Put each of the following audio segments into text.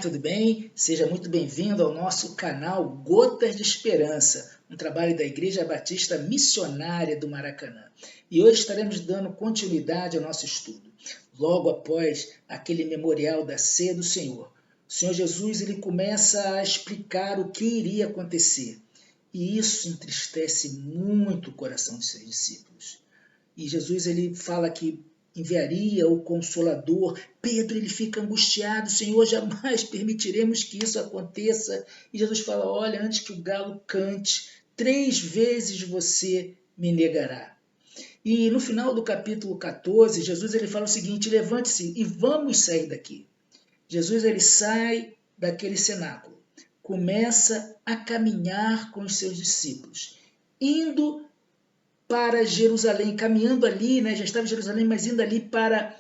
tudo bem? Seja muito bem-vindo ao nosso canal Gotas de Esperança, um trabalho da Igreja Batista Missionária do Maracanã. E hoje estaremos dando continuidade ao nosso estudo, logo após aquele memorial da Ceia do Senhor. O Senhor Jesus ele começa a explicar o que iria acontecer, e isso entristece muito o coração de seus discípulos. E Jesus ele fala que enviaria o Consolador. Pedro ele fica angustiado, Senhor, jamais permitiremos que isso aconteça. E Jesus fala, olha, antes que o galo cante, 3 vezes você me negará. E no final do capítulo 14, Jesus ele fala o seguinte, levante-se e vamos sair daqui. Jesus ele sai daquele cenáculo, começa a caminhar com os seus discípulos, indo para Jerusalém, caminhando ali, já estava em Jerusalém, mas indo ali para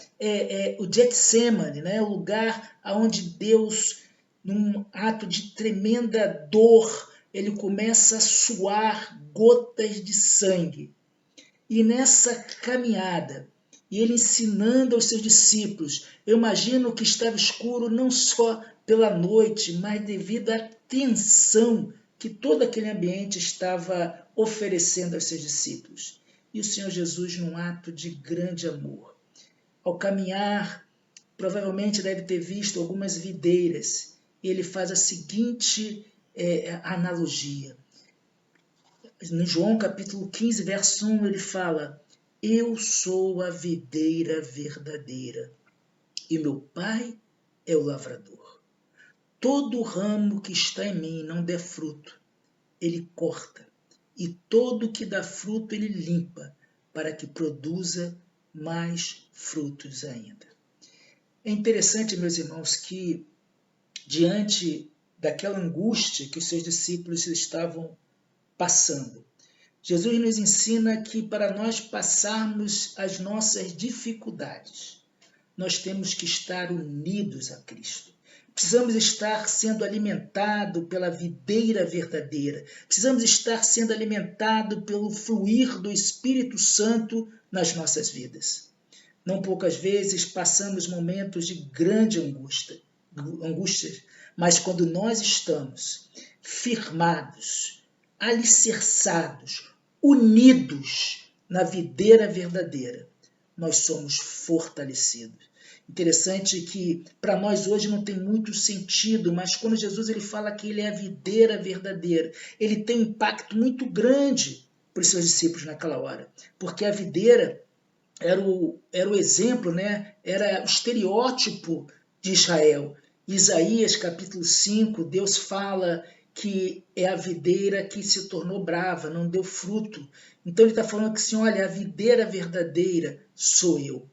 o Getsemane, o lugar onde Deus, num ato de tremenda dor, ele começa a suar gotas de sangue. E nessa caminhada, e ele ensinando aos seus discípulos, eu imagino que estava escuro não só pela noite, mas devido à tensão que todo aquele ambiente estava oferecendo aos seus discípulos. E o Senhor Jesus, num ato de grande amor, ao caminhar, provavelmente deve ter visto algumas videiras, e ele faz a seguinte analogia. No João capítulo 15, verso 1, ele fala, eu sou a videira verdadeira, e meu Pai é o lavrador. Todo ramo que está em mim não der fruto, ele corta, e todo que dá fruto ele limpa, para que produza mais frutos ainda. É interessante, meus irmãos, que diante daquela angústia que os seus discípulos estavam passando, Jesus nos ensina que para nós passarmos as nossas dificuldades, nós temos que estar unidos a Cristo. Precisamos estar sendo alimentados pela videira verdadeira. Precisamos estar sendo alimentados pelo fluir do Espírito Santo nas nossas vidas. Não poucas vezes passamos momentos de grande angústia, mas quando nós estamos firmados, alicerçados, unidos na videira verdadeira, nós somos fortalecidos. Interessante que para nós hoje não tem muito sentido, mas quando Jesus ele fala que ele é a videira verdadeira, ele tem um impacto muito grande para os seus discípulos naquela hora, porque a videira era o exemplo, era o estereótipo de Israel. Isaías capítulo 5, Deus fala que é a videira que se tornou brava, não deu fruto. Então ele está falando que assim, olha, a videira verdadeira sou eu.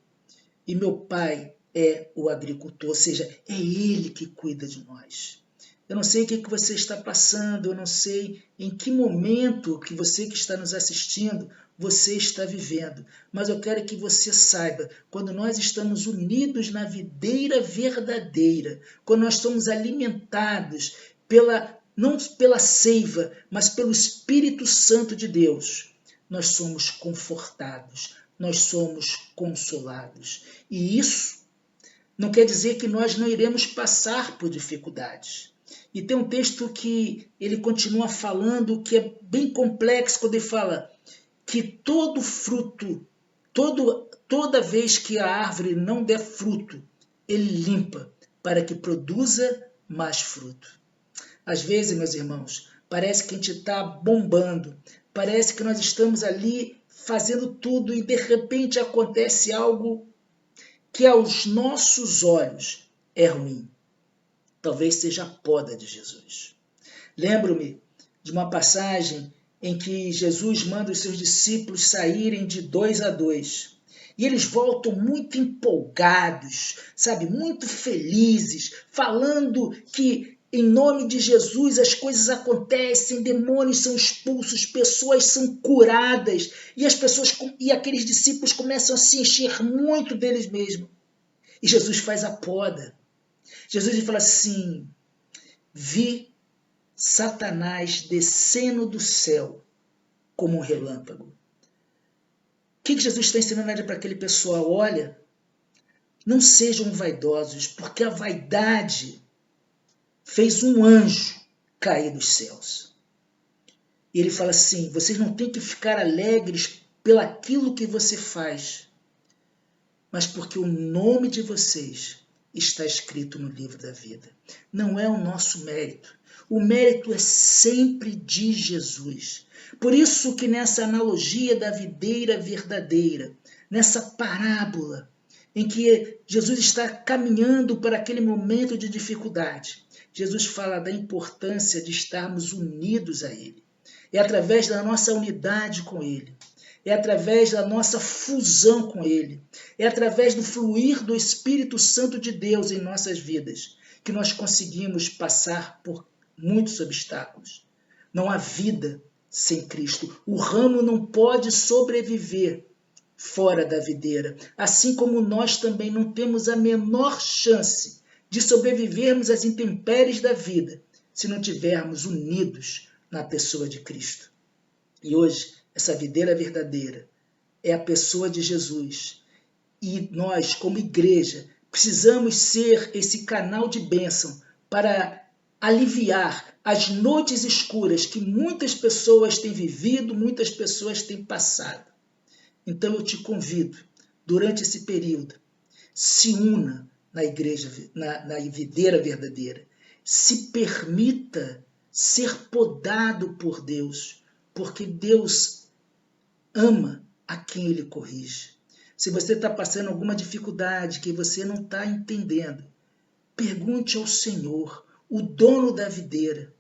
E meu Pai é o agricultor, ou seja, é Ele que cuida de nós. Eu não sei o que você está passando, eu não sei em que momento que você que está nos assistindo, você está vivendo. Mas eu quero que você saiba, quando nós estamos unidos na videira verdadeira, quando nós somos alimentados não pela seiva, mas pelo Espírito Santo de Deus, nós somos confortados, nós somos consolados. E isso não quer dizer que nós não iremos passar por dificuldades. E tem um texto que ele continua falando que é bem complexo, quando ele fala que todo fruto, toda vez que a árvore não der fruto, ele limpa para que produza mais fruto. Às vezes, meus irmãos, parece que a gente está bombando, parece que nós estamos ali fazendo tudo e de repente acontece algo que aos nossos olhos é ruim. Talvez seja a poda de Jesus. Lembro-me de uma passagem em que Jesus manda os seus discípulos saírem de 2 a 2. E eles voltam muito empolgados, muito felizes, falando que em nome de Jesus as coisas acontecem, demônios são expulsos, pessoas são curadas, e aqueles discípulos começam a se encher muito deles mesmos. E Jesus faz a poda. Jesus fala assim, vi Satanás descendo do céu como um relâmpago. O que Jesus está ensinando para aquele pessoal? Olha, não sejam vaidosos, porque a vaidade fez um anjo cair dos céus. E ele fala assim, vocês não têm que ficar alegres pelaquilo que você faz, mas porque o nome de vocês está escrito no livro da vida. Não é o nosso mérito. O mérito é sempre de Jesus. Por isso que nessa analogia da videira verdadeira, nessa parábola em que Jesus está caminhando para aquele momento de dificuldade, Jesus fala da importância de estarmos unidos a Ele. É através da nossa unidade com Ele. É através da nossa fusão com Ele. É através do fluir do Espírito Santo de Deus em nossas vidas que nós conseguimos passar por muitos obstáculos. Não há vida sem Cristo. O ramo não pode sobreviver fora da videira, assim como nós também não temos a menor chance de sobrevivermos às intempéries da vida se não tivermos unidos na pessoa de Cristo. E hoje, essa videira verdadeira é a pessoa de Jesus. E nós, como igreja, precisamos ser esse canal de bênção para aliviar as noites escuras que muitas pessoas têm vivido, muitas pessoas têm passado. Então eu te convido, durante esse período, se una na igreja, na videira verdadeira. Se permita ser podado por Deus, porque Deus ama a quem Ele corrige. Se você está passando alguma dificuldade que você não está entendendo, pergunte ao Senhor, o dono da videira,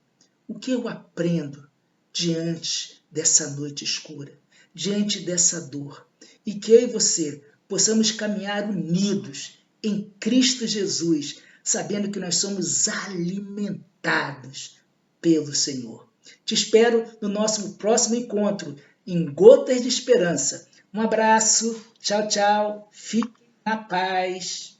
o que eu aprendo diante dessa noite escura, diante dessa dor, e que eu e você possamos caminhar unidos em Cristo Jesus, sabendo que nós somos alimentados pelo Senhor. Te espero no nosso próximo encontro em Gotas de Esperança. Um abraço, tchau, tchau, fique na paz.